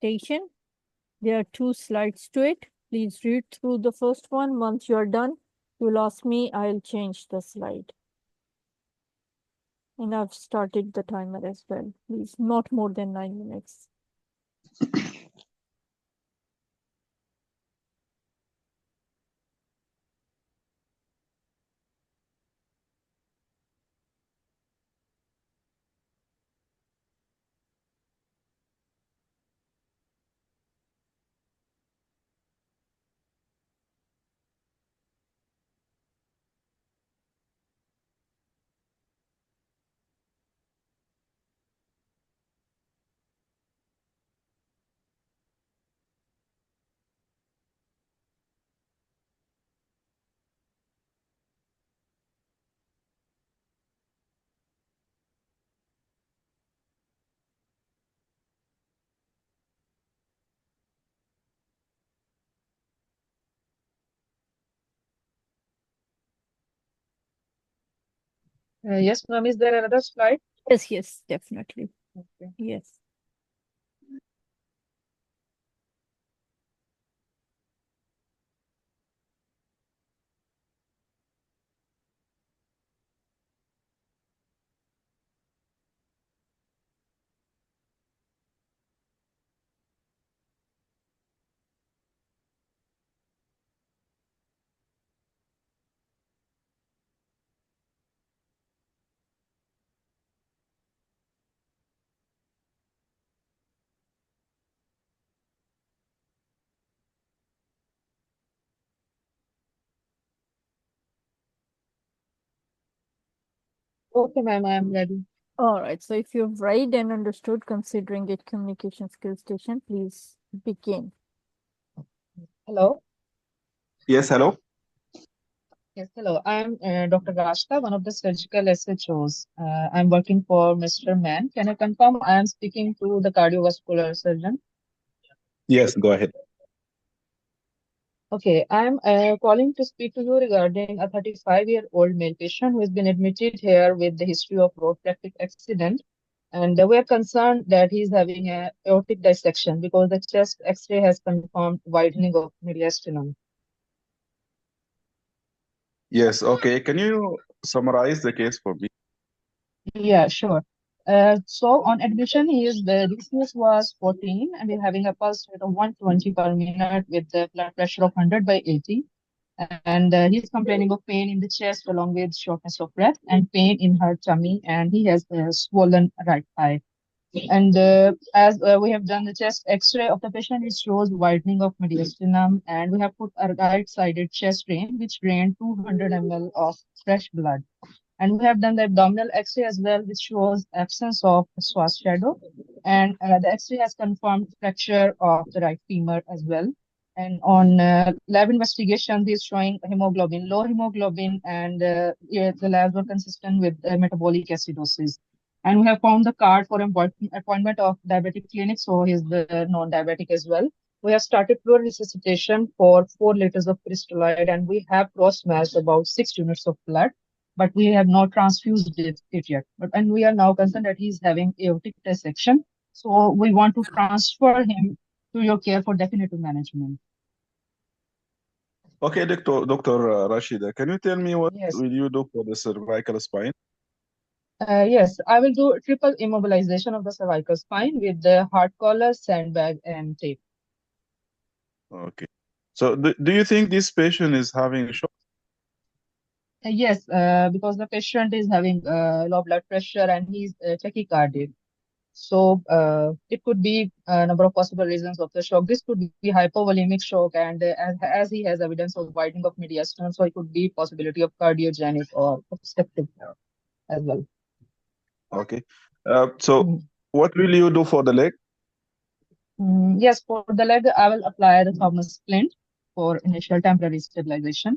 resuscitation. There are 2 slides to it. Please read through the first one. Once you're done, you'll ask me, I'll change the slide. And I've started the timer as well. Please, not more than 9 minutes. Yes, ma'am. Is there another slide? Yes, definitely. Okay. Yes. Okay, ma'am, I am ready. All right. So if you've read and understood, considering it communication skill station, please begin. Hello. Yes, hello. Yes, hello. I'm Dr. Rashta, one of the surgical SHOs. I'm working for Mr. Mann. Can I confirm I am speaking to the cardiovascular surgeon? Yes, go ahead. Okay, I'm calling to speak to you regarding a 35-year-old male patient who has been admitted here with the history of road traffic accident. And we are concerned that he's having a aortic dissection because the chest X-ray has confirmed widening of mediastinum. Yes, okay. Can you summarize the case for me? Yeah, sure. So on admission, the disease was 14 and he's having a pulse rate of 120 per minute with the blood pressure of 100 by 80. And he's complaining of pain in the chest along with shortness of breath and pain in her tummy. And he has a swollen right thigh. And as we have done the chest X-ray of the patient, it shows widening of mediastinum. And we have put a right-sided chest drain, which drained 200 ml of fresh blood. And we have done the abdominal X-ray as well, which shows absence of Schwarz shadow. And the X-ray has confirmed fracture of the right femur as well. And on lab investigation, this is showing hemoglobin, low hemoglobin, and yeah, the labs were consistent with metabolic acidosis. And we have found the card for appointment of diabetic clinic, so he's the non-diabetic as well. We have started fluid resuscitation for 4 liters of crystalloid, and we have cross-matched about 6 units of blood, but we have not transfused it yet. And we are now concerned that he's having aortic dissection, so we want to transfer him to your care for definitive management. Okay, Dr. Rashida, can you tell me what Yes. will you do for the cervical spine? Yes, I will do triple immobilization of the cervical spine with the heart collar, sandbag, and tape. Okay. So do you think this patient is having a shock? Yes, because the patient is having low blood pressure and he's tachycardic. So it could be a number of possible reasons of the shock. This could be hypovolemic shock, and as he has evidence of widening of mediastinum, so it could be possibility of cardiogenic or obstructive as well. Okay. So what will you do for the leg? Yes, for the leg, I will apply the Thomas splint for initial temporary stabilization.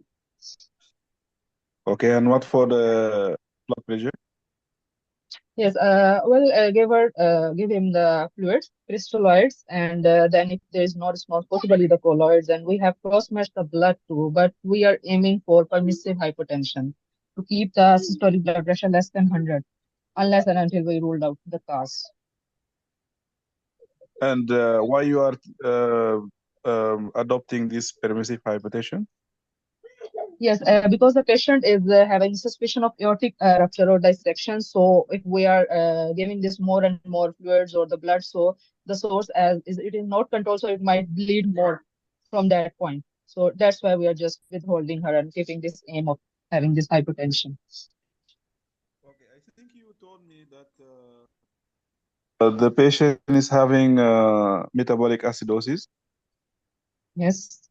Okay, and what for the blood pressure? Yes, we'll give him the fluids, crystalloids, and then if there is no response, possibly the colloids, and we have cross-matched the blood too, but we are aiming for permissive hypotension to keep the systolic blood pressure less than 100, unless and until we ruled out the cause. And why you are adopting this permissive hypertension? Yes, because the patient is having suspicion of aortic rupture or dissection. So if we are giving this more and more fluids or the blood, so the source it is not controlled, so it might bleed more from that point. So that's why we are just withholding her and keeping this aim of having this hypertension. Okay, I think you told me that the patient is having metabolic acidosis. Yes.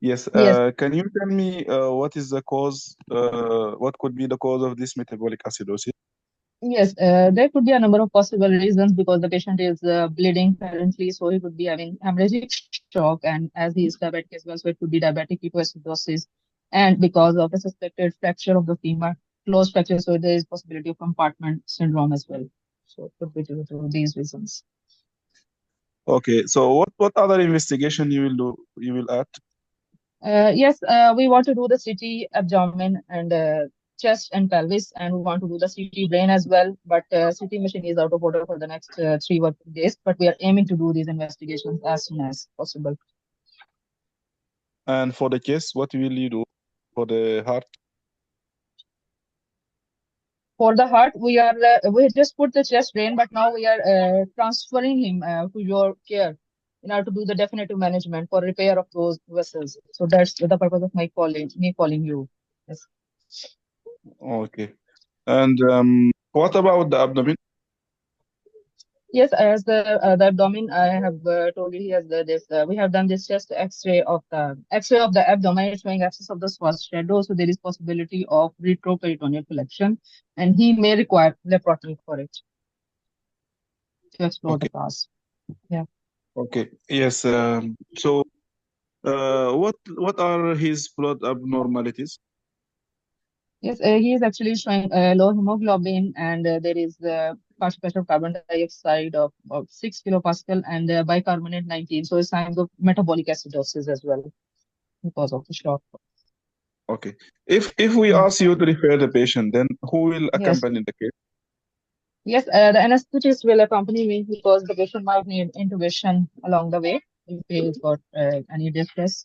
Yes. Yes. Can you tell me what is the cause? What could be the cause of this metabolic acidosis? Yes, there could be a number of possible reasons because the patient is bleeding currently, so he could be having hemorrhagic shock, and as he is diabetic as well, so it could be diabetic ketoacidosis, and because of a suspected fracture of the femur, closed fracture, so there is possibility of compartment syndrome as well. So it could be due to these reasons. Okay. So what other investigation you will do? You will add? Yes, we want to do the CT abdomen and chest and pelvis, and we want to do the CT brain as well. But CT machine is out of order for the next 3 working days. But we are aiming to do these investigations as soon as possible. And for the chest, what will you do for the heart? For the heart, we just put the chest drain, but now we are transferring him to your care in order to do the definitive management for repair of those vessels. So that's the purpose of me calling you. Yes. Okay. And what about the abdomen? Yes, as the abdomen, I have told you he has this. We have done this chest X-ray of the abdomen showing abscess of the Schwarz shadow. So there is possibility of retroperitoneal collection, and he may require laparotomy for it to explore the Okay. cause. Yeah. Okay. Yes. So what are his blood abnormalities? Yes, he is actually showing low hemoglobin, and there is partial pressure of carbon dioxide of about 6 kilopascal and bicarbonate 19. So signs of metabolic acidosis as well because of the shock. Okay. If we ask you to refer the patient, then who will Yes. accompany the case? Yes, the anesthetist will accompany me because the patient might need intubation along the way if he's got any distress,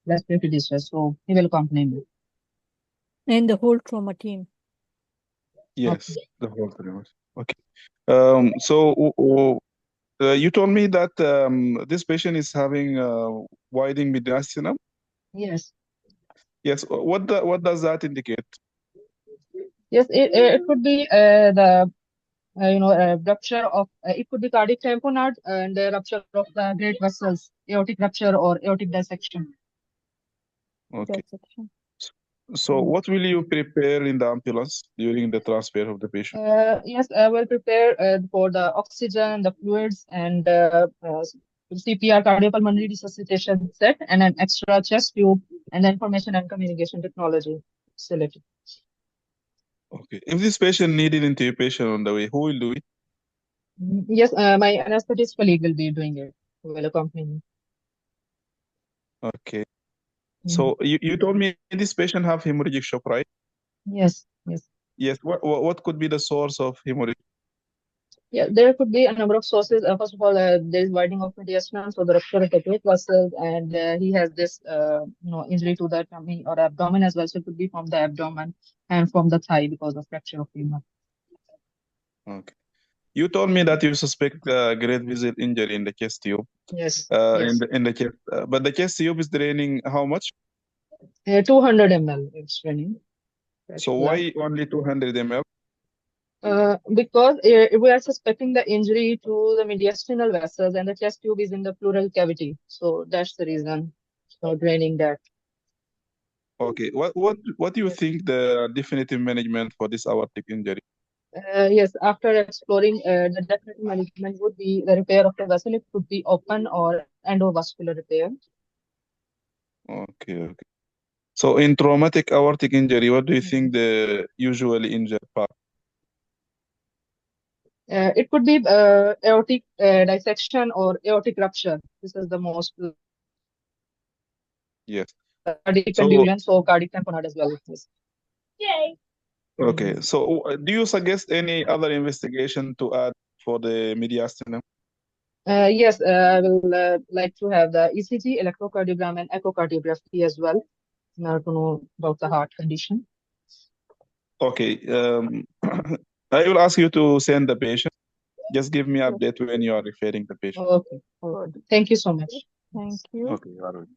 respiratory distress. So he will accompany me. And the whole trauma team. Yes, Okay. the whole perimeter. Okay. So you told me that this patient is having widening mediastinum. Yes. Yes. What does that indicate? Yes, it could be rupture of it could be cardiac tamponade and rupture of the great vessels, aortic rupture or aortic dissection. Okay. Dissection. So what will you prepare in the ambulance during the transfer of the patient? Yes, I will prepare for the oxygen, the fluids, and CPR, cardiopulmonary resuscitation set, and an extra chest tube, and the information and communication technology facility. Okay. If this patient needed intubation on the way, who will do it? Yes, my anesthetist colleague will be doing it. Who will accompany me. Okay. So you told me this patient have hemorrhagic shock, right? Yes, yes. Yes. What could be the source of hemorrhage? Yeah, there could be a number of sources. First of all, there is widening of mediastinum, so the rupture of the great vessels, and he has this, injury to the tummy or abdomen as well. So it could be from the abdomen and from the thigh because of fracture of femur. Okay. You told me that you suspect great vessel injury in the chest tube. Yes, In the chest, but the chest tube is draining how much? 200 ml it's running. So why only 200 ml? Because we are suspecting the injury to the mediastinal vessels, and the chest tube is in the pleural cavity. So that's the reason for draining that. Okay. What do you think the definitive management for this aortic injury? Yes, after exploring, the definitive management would be the repair of the vessel. It could be open or endovascular repair. Okay. So in traumatic aortic injury, what do you think the usually injured part? It could be aortic dissection or aortic rupture. This is the most Yes. cardiac So contusion, so cardiac tamponade as well. Yes. okay. So do you suggest any other investigation to add for the mediastinum? Yes, I will like to have the ECG, electrocardiogram, and echocardiography as well, in order to know about the heart condition. Okay. I will ask you to send the patient. Just give me update when you are referring the patient. Okay. Thank you so much. Thank you. Okay, all right.